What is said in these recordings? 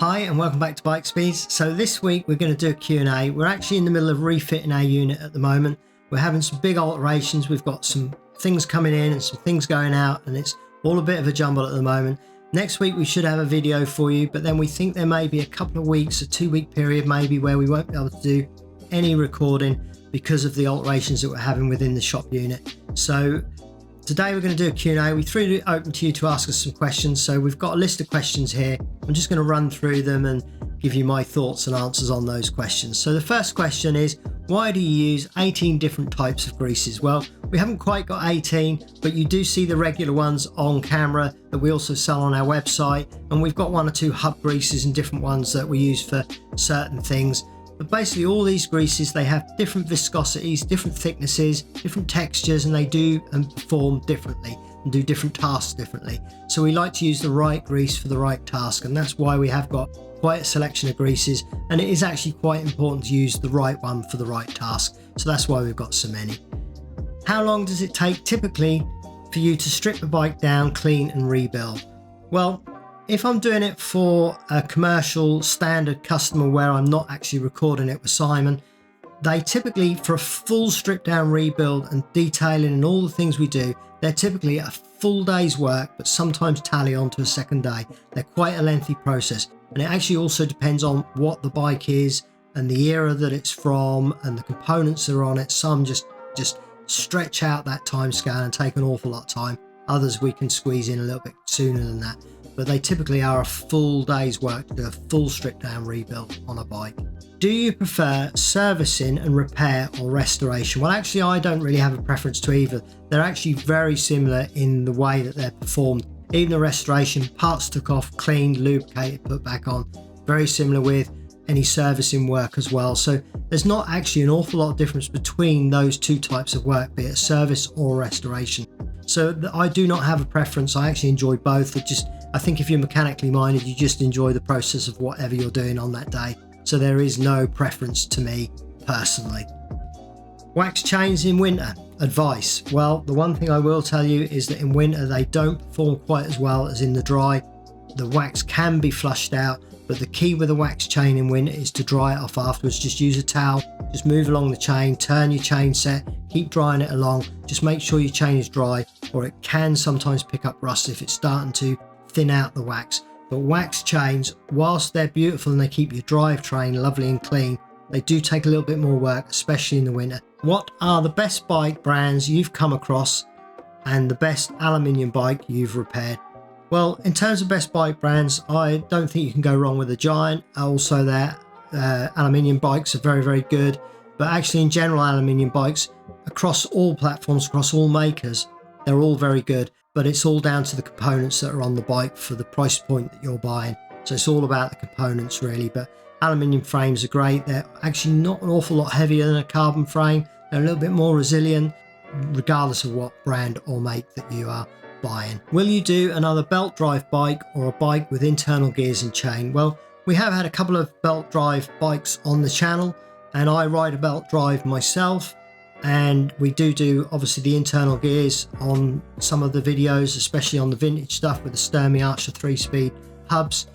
Hi and welcome back to Bikespeeds. So this week we're going to do a Q&A. We're actually in the middle of refitting our unit at the moment. We're having some big alterations. We've got some things coming in and some things going out, and it's all a bit of a jumble at the moment. Next week we should have a video for you, but then we think there may be a couple of weeks, a 2-week period maybe, where we won't be able to do any recording because of the alterations that we're having within the shop unit. So today we're going to do a Q&A. We threw it open to you to ask us some questions. So we've got a list of questions here. I'm just going to run through them and give you my thoughts and answers on those questions. So the first question is, why do you use 18 different types of greases? Well, we haven't quite got 18, but you do see the regular ones on camera that we also sell on our website. And we've got 1 or 2 hub greases and different ones that we use for certain things. But basically all these greases, they have different viscosities, different thicknesses, different textures, and they do and perform differently and do different tasks differently. So we like to use the right grease for the right task, and that's why we have got quite a selection of greases, and it is actually quite important to use the right one for the right task. So that's why we've got so many. How long does it take typically for you to strip the bike down, clean and rebuild? Well, if I'm doing it for a commercial standard customer where I'm not actually recording it with Simon, they typically, for a full strip down rebuild and detailing and all the things we do, they're typically a full day's work, but sometimes tally on to a second day. They're quite a lengthy process, and it actually also depends on what the bike is and the era that it's from and the components that are on it. Some just stretch out that time scale and take an awful lot of time. Others we can squeeze in a little bit sooner than that, but they typically are a full day's work to do a full strip down rebuild on a bike. Do you prefer servicing and repair or restoration? Well, actually I don't really have a preference to either. They're actually very similar in the way that they're performed. Even the restoration, parts took off, cleaned, lubricated, put back on. Very similar with any servicing work as well. So there's not actually an awful lot of difference between those 2 types of work, be it service or restoration. So I do not have a preference. I actually enjoy both. I think if you're mechanically minded, you just enjoy the process of whatever you're doing on that day. So there is no preference to me personally. Wax chains in winter, advice. Well, the one thing I will tell you is that in winter they don't perform quite as well as in the dry. The wax can be flushed out, but the key with a wax chain in winter is to dry it off afterwards. Just use a towel, just move along the chain, turn your chain set, keep drying it along. Just make sure your chain is dry, or it can sometimes pick up rust if it's starting to thin out the wax. But wax chains, whilst they're beautiful and they keep your drivetrain lovely and clean, they do take a little bit more work, especially in the winter. What are the best bike brands you've come across and the best aluminium bike you've repaired? Well, in terms of best bike brands, I don't think you can go wrong with the Giant. Also their aluminium bikes are very, very good. But actually in general, aluminium bikes across all platforms, across all makers, they're all very good. But it's all down to the components that are on the bike for the price point that you're buying. So it's all about the components really. But aluminium frames are great. They're actually not an awful lot heavier than a carbon frame. They're a little bit more resilient, regardless of what brand or make that you are buying. Will you do another belt drive bike or a bike with internal gears and chain? Well, we have had a couple of belt drive bikes on the channel, and I ride a belt drive myself. And we do obviously the internal gears on some of the videos, especially on the vintage stuff with the Sturmey Archer 3-speed hubs.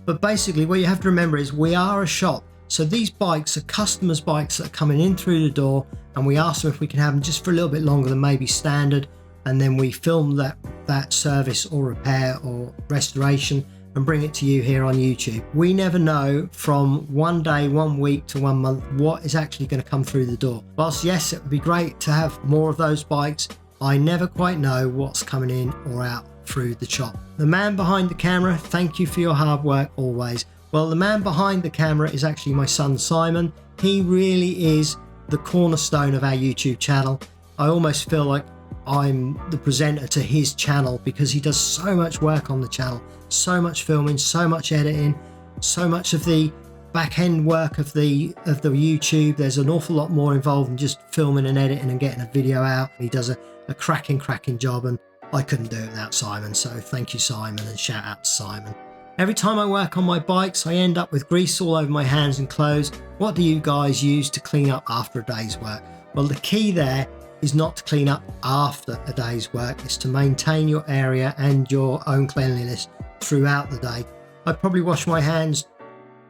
But basically what you have to remember is we are a shop. So these bikes are customers' bikes that are coming in through the door, and we ask them if we can have them just for a little bit longer than maybe standard. And then we film that service or repair or restoration and bring it to you here on YouTube. We never know from one day, 1 week to 1 month what is actually going to come through the door. Whilst yes, it would be great to have more of those bikes, I never quite know what's coming in or out through the shop. The man behind the camera, thank you for your hard work always. Well, the man behind the camera is actually my son Simon. He really is the cornerstone of our YouTube channel. I almost feel like I'm the presenter to his channel because he does so much work on the channel, so much filming, so much editing, so much of the back end work of the YouTube. There's an awful lot more involved than just filming and editing and getting a video out. He does a cracking job, and I couldn't do it without Simon. So thank you, Simon, and shout out to Simon. Every time I work on my bikes, I end up with grease all over my hands and clothes. What do you guys use to clean up after a day's work? Well, the key there is not to clean up after a day's work. It's to maintain your area and your own cleanliness throughout the day. I probably wash my hands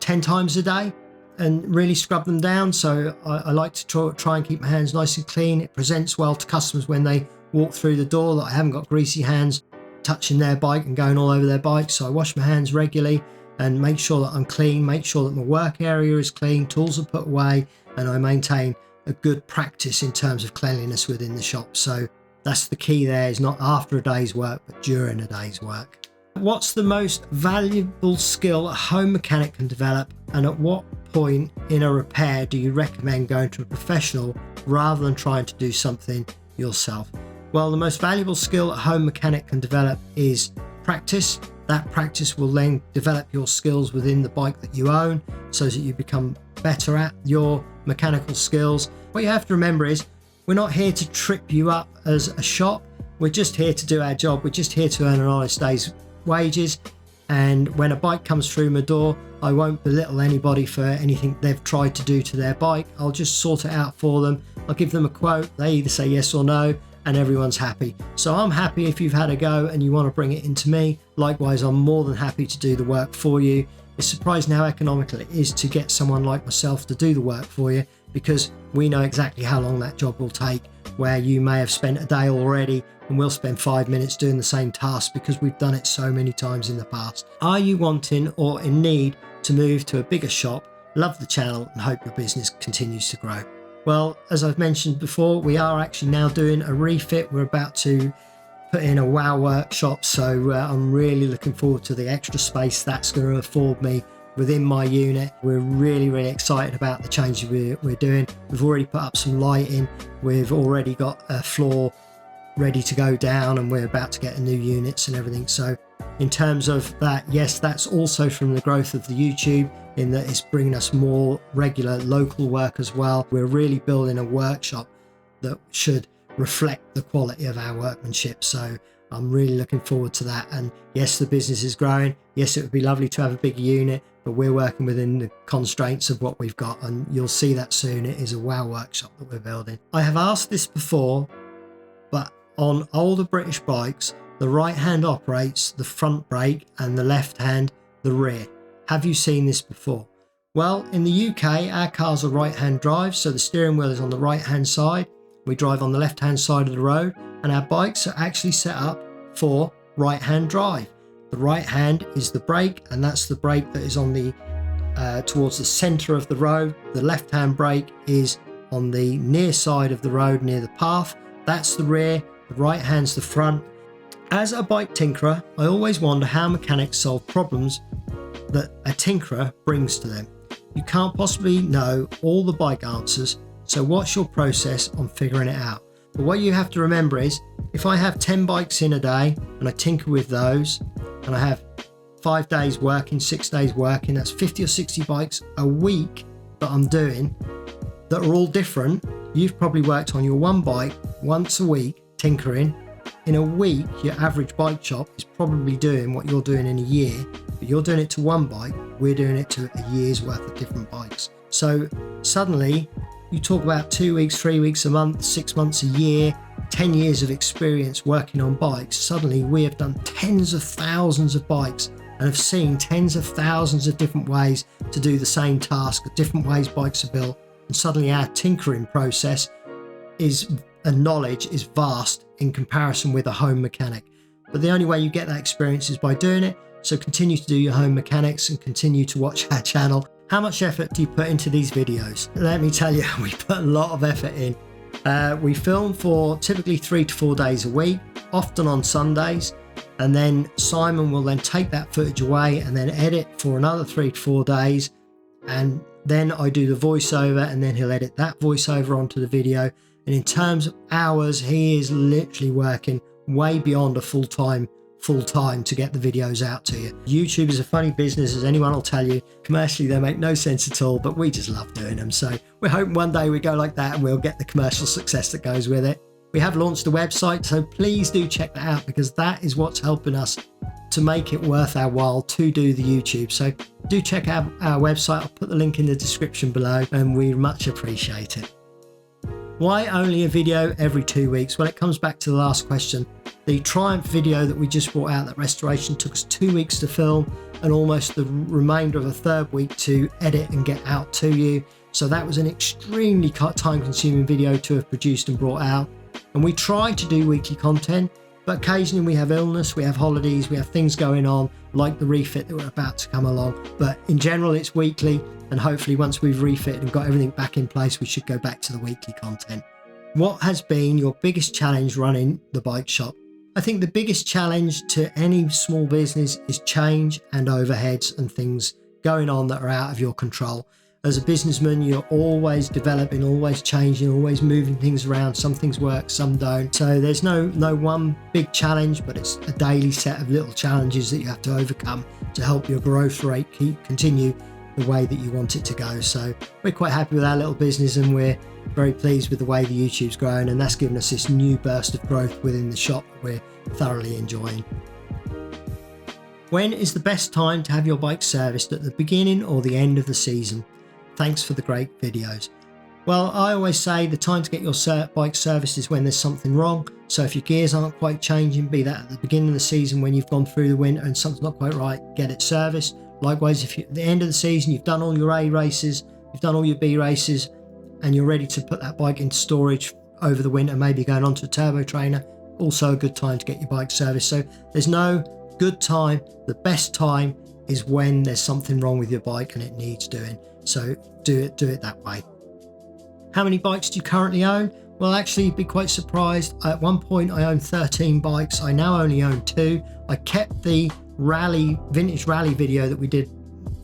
10 times a day and really scrub them down. So I like to try and keep my hands nice and clean. It presents well to customers when they walk through the door that I haven't got greasy hands touching their bike and going all over their bike. So I wash my hands regularly and make sure that I'm clean, make sure that my work area is clean, tools are put away, and I maintain a good practice in terms of cleanliness within the shop. So that's the key there, is not after a day's work, but during a day's work. What's the most valuable skill a home mechanic can develop, and at what point in a repair do you recommend going to a professional rather than trying to do something yourself? Well, the most valuable skill a home mechanic can develop is practice. That practice will then develop your skills within the bike that you own so that you become better at your mechanical skills. What you have to remember is we're not here to trip you up as a shop. We're just here to do our job. We're just here to earn an honest day's wages. And when a bike comes through my door, I won't belittle anybody for anything they've tried to do to their bike. I'll just sort it out for them. I'll give them a quote. They either say yes or no, and everyone's happy. So I'm happy if you've had a go and you want to bring it into me. Likewise, I'm more than happy to do the work for you. It's surprising how economical it is to get someone like myself to do the work for you, because we know exactly how long that job will take, where you may have spent a day already and we'll spend 5 minutes doing the same task because we've done it so many times in the past. Are you wanting or in need to move to a bigger shop? Love the channel and hope your business continues to grow. Well, as I've mentioned before, we are actually now doing a refit. We're about to put in a wow workshop, so I'm really looking forward to the extra space that's going to afford me within my unit. We're really excited about the changes we're doing. We've already put up some lighting, we've already got a floor ready to go down, and we're about to get new units and everything. So in terms of that, yes, that's also from the growth of the YouTube, in that it's bringing us more regular local work as well. We're really building a workshop that should reflect the quality of our workmanship. So I'm really looking forward to that. And yes, the business is growing. Yes, it would be lovely to have a bigger unit, but we're working within the constraints of what we've got, and you'll see that soon. It is a wow workshop that we're building. I have asked this before, but on older British bikes, the right hand operates the front brake and the left hand the rear. Have you seen this before? Well, in the UK, our cars are right hand drive, so the steering wheel is on the right hand side. We drive on the left hand side of the road, and our bikes are actually set up for right hand drive. The right hand is the brake, and that's the brake that is on the towards the center of the road. The left hand brake is on the near side of the road, near the path. That's the rear. The right hand's the front. As a bike tinkerer, I always wonder how mechanics solve problems that a tinkerer brings to them. You can't possibly know all the bike answers, so what's your process on figuring it out? But what you have to remember is, if I have 10 bikes in a day and I tinker with those, and I have 5 days working, 6 days working, that's 50 or 60 bikes a week that I'm doing that are all different. You've probably worked on your one bike once a week tinkering. In a week, your average bike shop is probably doing what you're doing in a year, but you're doing it to one bike, we're doing it to a year's worth of different bikes. So suddenly you talk about 2 weeks, 3 weeks, a month, 6 months, a year, 10 years of experience working on bikes. Suddenly we have done tens of thousands of bikes and have seen tens of thousands of different ways to do the same task, different ways bikes are built. And suddenly our tinkering process and knowledge is vast in comparison with a home mechanic. But the only way you get that experience is by doing it. So continue to do your home mechanics and continue to watch our channel. How much effort do you put into these videos? Let me tell you, we put a lot of effort in. We film for typically 3 to 4 days a week, often on Sundays, and then Simon will then take that footage away and then edit for another 3 to 4 days, and then I do the voiceover, and then he'll edit that voiceover onto the video. And in terms of hours, he is literally working way beyond a full time to get the videos out to you. YouTube is a funny business, as anyone will tell you. Commercially, they make no sense at all, but we just love doing them. So we're hoping one day we go like that and we'll get the commercial success that goes with it. We have launched a website, so please do check that out, because that is what's helping us to make it worth our while to do the YouTube. So do check out our website. I'll put the link in the description below, and we much appreciate it. Why only a video every 2 weeks? Well, it comes back to the last question. The Triumph video that we just brought out, that restoration, took us 2 weeks to film, and almost the remainder of a third week to edit and get out to you. So that was an extremely time consuming video to have produced and brought out. And we try to do weekly content, but occasionally we have illness, we have holidays, we have things going on like the refit that we're about to come along. But in general, it's weekly, and hopefully once we've refitted and got everything back in place, we should go back to the weekly content. What has been your biggest challenge running the bike shop? I think the biggest challenge to any small business is change and overheads and things going on that are out of your control. As a businessman, you're always developing, always changing, always moving things around. Some things work, some don't. So there's no one big challenge, but it's a daily set of little challenges that you have to overcome to help your growth rate continue the way that you want it to go. So we're quite happy with our little business, and we're very pleased with the way the YouTube's growing, and that's given us this new burst of growth within the shop that we're thoroughly enjoying. When is the best time to have your bike serviced, at the beginning or the end of the season? Thanks for the great videos. Well, I always say the time to get your bike serviced is when there's something wrong. So if your gears aren't quite changing, be that at the beginning of the season when you've gone through the winter and something's not quite right, get it serviced. Likewise, if at the end of the season you've done all your A races, you've done all your B races, and you're ready to put that bike into storage over the winter, maybe going on to a turbo trainer, also a good time to get your bike serviced. So there's no good time. The best time is when there's something wrong with your bike and it needs doing. So do it that way. How many bikes do you currently own? Well, actually, you'd be quite surprised. At one point I owned 13 bikes. I now only own 2. I kept the vintage rally video that we did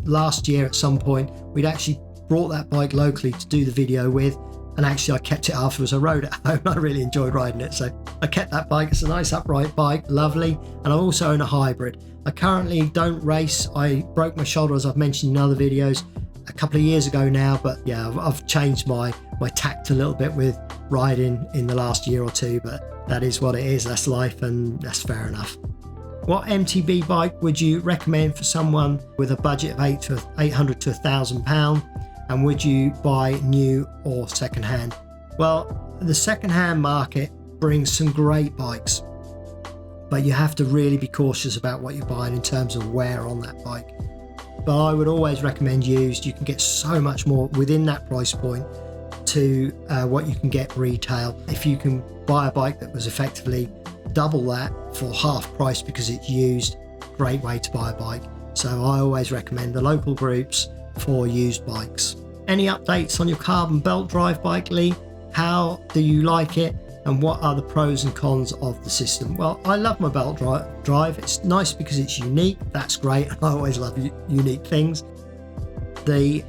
last year. At some point we'd actually brought that bike locally to do the video with, and actually I kept it afterwards. I rode it home. I really enjoyed riding it, so I kept that bike. It's a nice upright bike, lovely. And I also own a hybrid. I currently don't race. I broke my shoulder, as I've mentioned in other videos, a couple of years ago now, but yeah, I've changed my tact a little bit with riding in the last year or two, but that is what it is. That's life, and that's fair enough. What MTB bike would you recommend for someone with a budget of £800 to £1,000? And would you buy new or secondhand? Well, the secondhand market brings some great bikes, but you have to really be cautious about what you're buying in terms of wear on that bike. But I would always recommend used. You can get so much more within that price point to what you can get retail. If you can buy a bike that was effectively double that for half price because it's used, great way to buy a bike. So I always recommend the local groups for used bikes. Any updates on your carbon belt drive bike, Lee? How do you like it, and what are the pros and cons of the system? Well, I love my belt drive. It's nice because it's unique. That's great. I always love unique things. The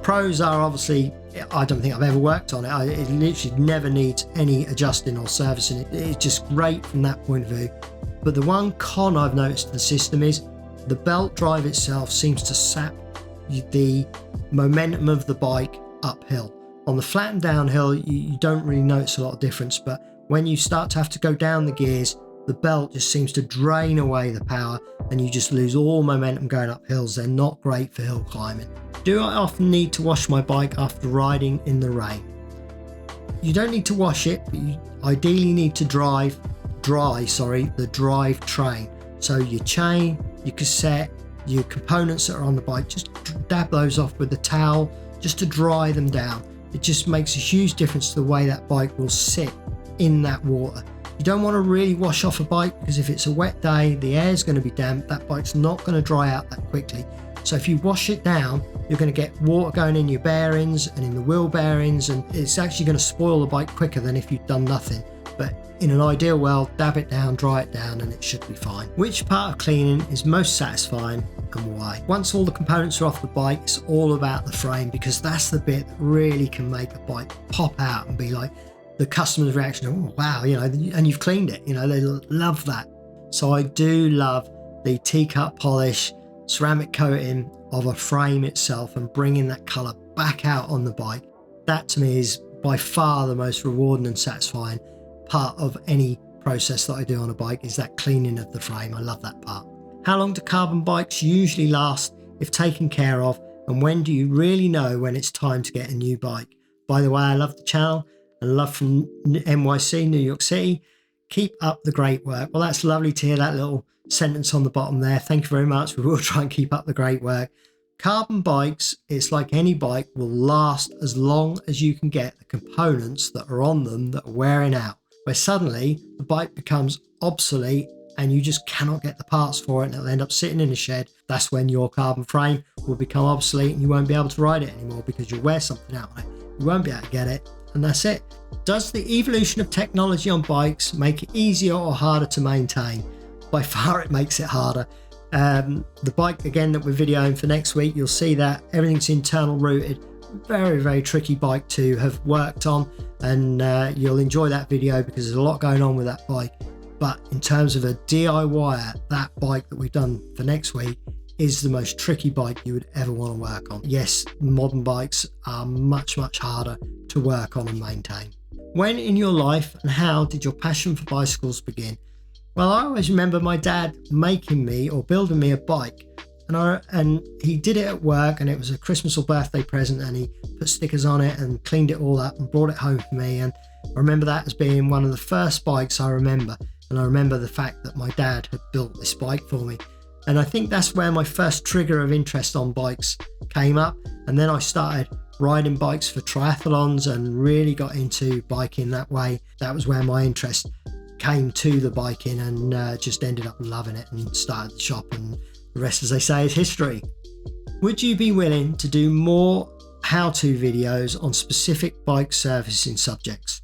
pros are obviously, I don't think I've ever worked on it. It literally never needs any adjusting or servicing. It's just great from that point of view. But the one con I've noticed to the system is the belt drive itself seems to sap the momentum of the bike uphill. On the flat and downhill, you don't really notice a lot of difference, but when you start to have to go down the gears, the belt just seems to drain away the power and you just lose all momentum going up hills. They're not great for hill climbing. Do I often need to wash my bike after riding in the rain? You don't need to wash it, but you ideally need to dry the drive train. So your chain, your cassette, your components that are on the bike, just dab those off with a towel just to dry them down. It just makes a huge difference to the way that bike will sit in that water. You don't want to really wash off a bike because if it's a wet day, the air is going to be damp, that bike's not going to dry out that quickly. So if you wash it down, you're going to get water going in your bearings and in the wheel bearings, and it's actually going to spoil the bike quicker than if you've done nothing. But in an ideal world, dab it down, dry it down, and it should be fine. Which part of cleaning is most satisfying and why? Once all the components are off the bike, it's all about the frame, because that's the bit that really can make a bike pop out and be like the customer's reaction, oh wow, and you've cleaned it, they love that. So I do love the teacup polish, ceramic coating of a frame itself and bringing that colour back out on the bike. That to me is by far the most rewarding and satisfying part of any process that I do on a bike, is that cleaning of the frame. I love that part. How long do carbon bikes usually last if taken care of, and when do you really know when it's time to get a new bike? By the way, I love the channel and love from NYC, New York City. Keep up the great work. Well, that's lovely to hear that little sentence on the bottom there. Thank you very much. We will try and keep up the great work. Carbon bikes, it's like any bike, will last as long as you can get the components that are on them that are wearing out. Where suddenly the bike becomes obsolete and you just cannot get the parts for it and it'll end up sitting in a shed. That's when your carbon frame will become obsolete and you won't be able to ride it anymore because you'll wear something out on it. You won't be able to get it, and that's it. Does the evolution of technology on bikes make it easier or harder to maintain? By far it makes it harder. The bike again that we're videoing for next week, you'll see that everything's internal routed. Very tricky bike to have worked on, and you'll enjoy that video because there's a lot going on with that bike. But in terms of a DIY, that bike that we've done for next week is the most tricky bike you would ever want to work on. Yes, modern bikes are much harder to work on and maintain. When in your life and how did your passion for bicycles begin? Well, I always remember my dad making me or building me a bike, and he did it at work, and it was a Christmas or birthday present, and he put stickers on it and cleaned it all up and brought it home for me. And I remember that as being one of the first bikes I remember. And I remember the fact that my dad had built this bike for me. And I think that's where my first trigger of interest on bikes came up. And then I started riding bikes for triathlons and really got into biking that way. That was where my interest came to the biking, and just ended up loving it and started the shop, and the rest, as they say, is history. Would you be willing to do more how-to videos on specific bike servicing subjects?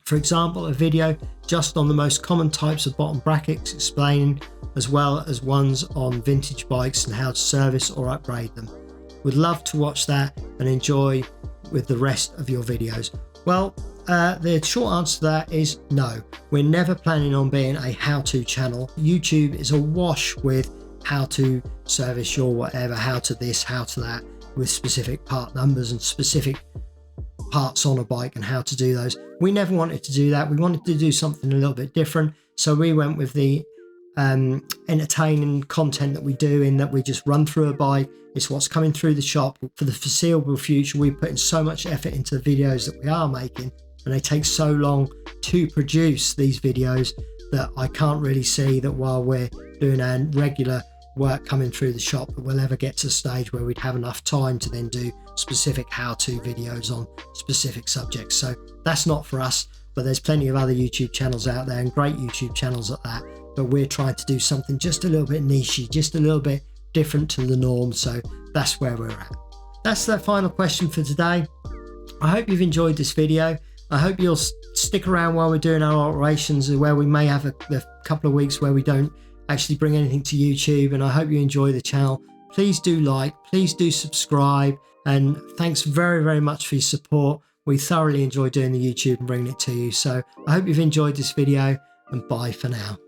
For example, a video just on the most common types of bottom brackets explaining, as well as ones on vintage bikes and how to service or upgrade them. Would love to watch that and enjoy with the rest of your videos. Well, the short answer to that is no. We're never planning on being a how-to channel. YouTube is awash with how to service your whatever, how to this, how to that, with specific part numbers and specific parts on a bike and how to do those. We never wanted to do that. We wanted to do something a little bit different. So we went with the entertaining content that we do, in that we just run through a bike. It's what's coming through the shop. For the foreseeable future, we put in so much effort into the videos that we are making, and they take so long to produce these videos that I can't really see that while we're doing our regular work coming through the shop that we'll ever get to a stage where we'd have enough time to then do specific how-to videos on specific subjects. So that's not for us, but there's plenty of other YouTube channels out there, and great YouTube channels at that. But we're trying to do something just a little bit niche, just a little bit different to the norm. So that's where we're at. That's the final question for today. I hope you've enjoyed this video. I hope you'll stick around while we're doing our alterations, where we may have a couple of weeks where we don't actually bring anything to YouTube, and I hope you enjoy the channel. Please do like, please do subscribe, and thanks very much for your support. We thoroughly enjoy doing the YouTube and bringing it to you. So I hope you've enjoyed this video, and bye for now.